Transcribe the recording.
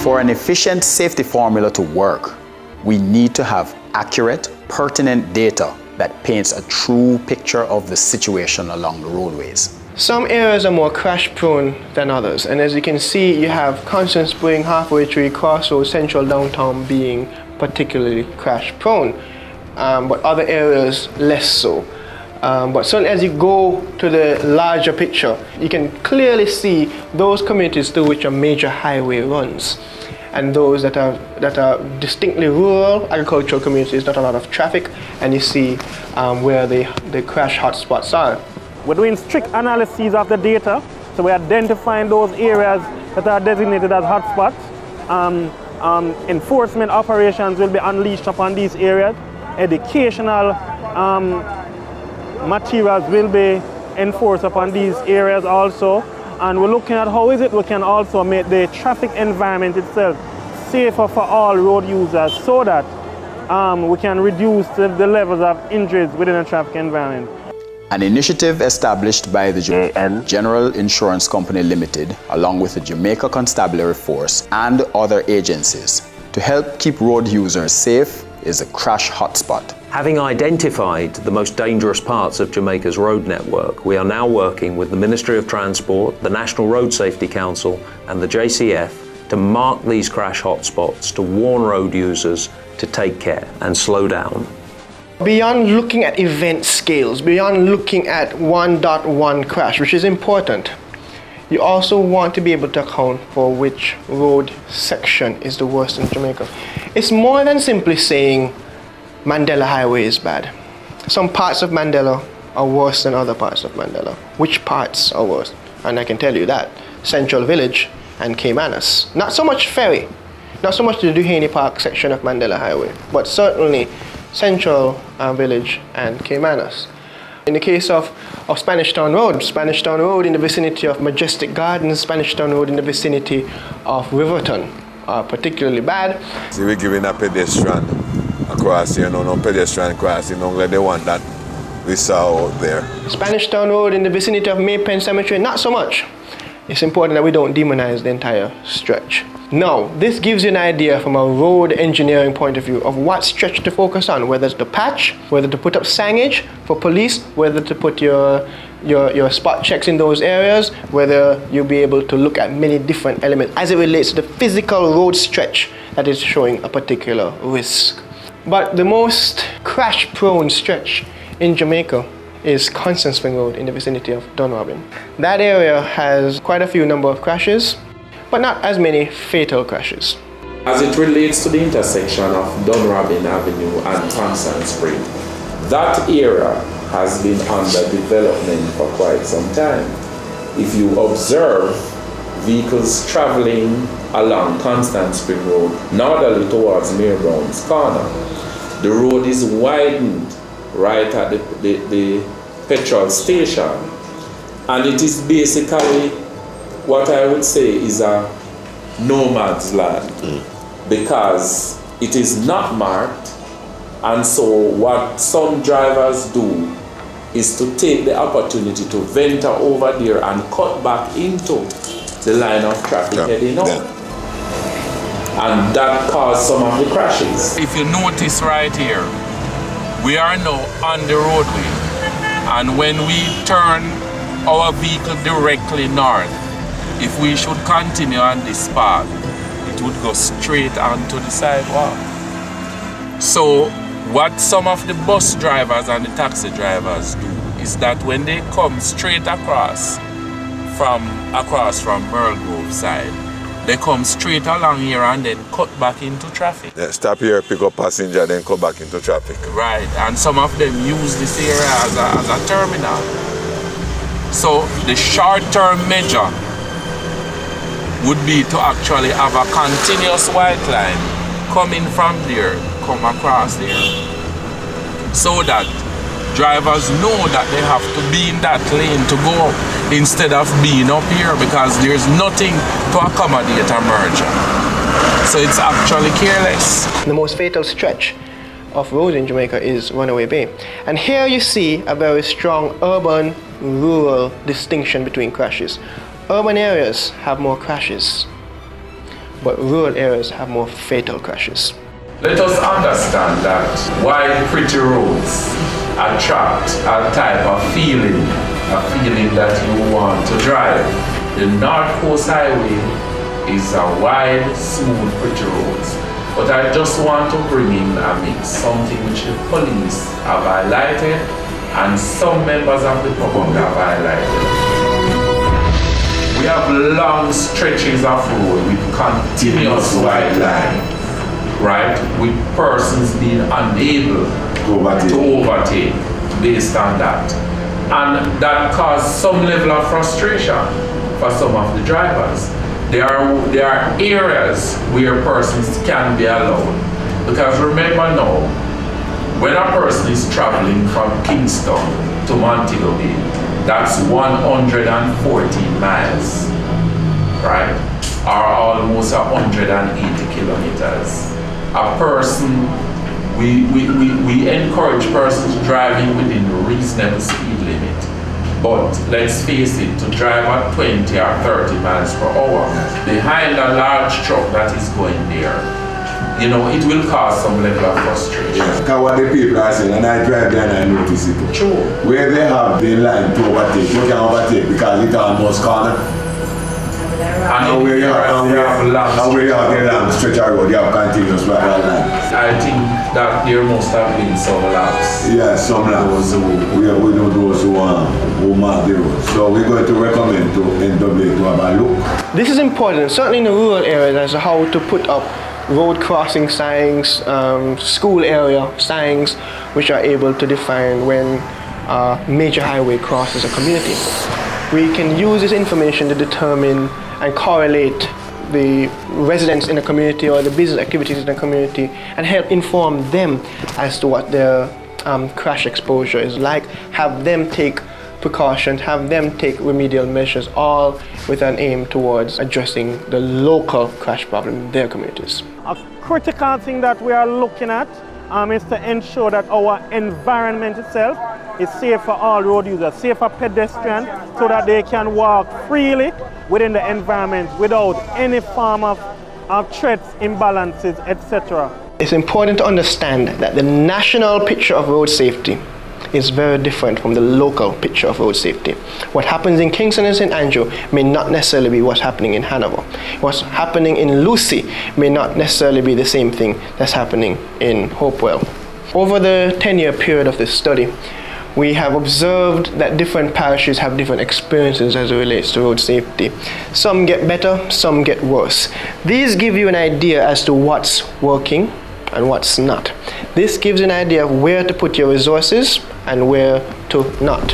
For an efficient safety formula to work, we need to have accurate, pertinent data that paints a true picture of the situation along the roadways. Some areas are more crash prone than others, and as you can see, you have Constant Spring, Halfway Tree, Crossroads, Central Downtown being particularly crash prone, but other areas less so. But certainly as you go to the larger picture, you can clearly see those communities through which a major highway runs, and those that are distinctly rural agricultural communities, not a lot of traffic, and you see where the crash hotspots are. We're doing strict analyses of the data, so we're identifying those areas that are designated as hotspots. Enforcement operations will be unleashed upon these areas. Educational materials will be enforced upon these areas also. And we're looking at how is it we can also make the traffic environment itself safer for all road users so that we can reduce the levels of injuries within a traffic environment. An initiative established by the General Insurance Company Limited, along with the Jamaica Constabulary Force and other agencies, to help keep road users safe is a crash hotspot. Having identified the most dangerous parts of Jamaica's road network, we are now working with the Ministry of Transport, the National Road Safety Council and the JCF to mark these crash hotspots to warn road users to take care and slow down. Beyond looking at event scales, beyond looking at 1.1 crash, which is important, you also want to be able to account for which road section is the worst in Jamaica. It's more than simply saying Mandela Highway is bad. Some parts of Mandela are worse than other parts of Mandela. Which parts are worse? And I can tell you that. Central Village and Caymanas. Not so much Ferry, not so much the Duhaney Park section of Mandela Highway, but certainly Central Village and Caymanas. In the case of Spanish Town Road in the vicinity of Majestic Gardens, Spanish Town Road in the vicinity of Riverton are particularly bad. See, we're giving a pedestrian crossing, no pedestrian crossing, only the one that we saw out there. Spanish Town Road in the vicinity of Maypen Cemetery, not so much. It's important that we don't demonize the entire stretch. Now, this gives you an idea from a road engineering point of view of what stretch to focus on, whether to patch, whether to put up signage for police, whether to put your spot checks in those areas, whether you'll be able to look at many different elements as it relates to the physical road stretch that is showing a particular risk. But the most crash-prone stretch in Jamaica is Constant Spring Road in the vicinity of Dunrobin. That area has quite a few number of crashes, but not as many fatal crashes. As it relates to the intersection of Dunrobin Avenue and Constant Spring, that area has been under development for quite some time. If you observe vehicles traveling along Constant Spring Road, northerly towards Mayor Brown's Corner, the road is widened right at the petrol station, and it is basically what I would say is a nomad's land because it is not marked, and so what some drivers do is to take the opportunity to venture over there and cut back into the line of traffic heading out. And that caused some of the crashes. If you notice right here, we are now on the roadway, and when we turn our vehicle directly north, if we should continue on this path, it would go straight onto the sidewalk. So what some of the bus drivers and the taxi drivers do is that when they come straight across from Merle Grove side, they come straight along here and then cut back into traffic. Yeah, stop here, pick up passenger, then cut back into traffic. Right, and some of them use this area as a terminal. So the short-term measure would be to actually have a continuous white line coming from there, come across there, so that drivers know that they have to be in that lane to go instead of being up here because there's nothing to accommodate a merger. So it's actually careless. The most fatal stretch of roads in Jamaica is Runaway Bay. And here you see a very strong urban-rural distinction between crashes. Urban areas have more crashes. but rural areas have more fatal crashes. Let us understand that while pretty roads attract a type of feeling, a feeling that you want to drive, the North Coast Highway is a wide, smooth, pretty roads. But I just want to bring in a mix, something which the police have highlighted and some members of the public have highlighted. We have long stretches of road with continuous white line, right? With persons being unable to overtake based on that. And that caused some level of frustration for some of the drivers. There are areas where persons can be allowed. Because remember now, when a person is traveling from Kingston to Montego Bay, that's 114 miles, right? Or almost 180 kilometers. A person, we encourage persons driving within a reasonable speed limit. But let's face it, to drive at 20 or 30 miles per hour behind a large truck that is going there, you know, it will cause some level of frustration. Yes, because what the people are saying, and I drive there and I notice it. Sure. Where they have the line to overtake, you can overtake because it almost corner. And where you have the long stretch of road, you have continuous white line. I think that there must have been some laps. Yes, some laps. We know those who mark the road. So we're going to recommend to NWA to have a look. This is important, certainly in the rural areas, as to how to put up road crossing signs, school area signs, which are able to define when a major highway crosses a community. We can use this information to determine and correlate the residents in a community or the business activities in a community and help inform them as to what their crash exposure is like, have them take precautions, have them take remedial measures, all with an aim towards addressing the local crash problem in their communities. A critical thing that we are looking at is to ensure that our environment itself is safe for all road users, safe for pedestrians, so that they can walk freely within the environment without any form of threats, imbalances, etc. It's important to understand that the national picture of road safety is very different from the local picture of road safety. What happens in Kingston and St. Andrew may not necessarily be what's happening in Hanover. What's happening in Lucy may not necessarily be the same thing that's happening in Hopewell. Over the 10-year period of this study, we have observed that different parishes have different experiences as it relates to road safety. Some get better, some get worse. These give you an idea as to what's working and what's not. This gives an idea of where to put your resources and where to not.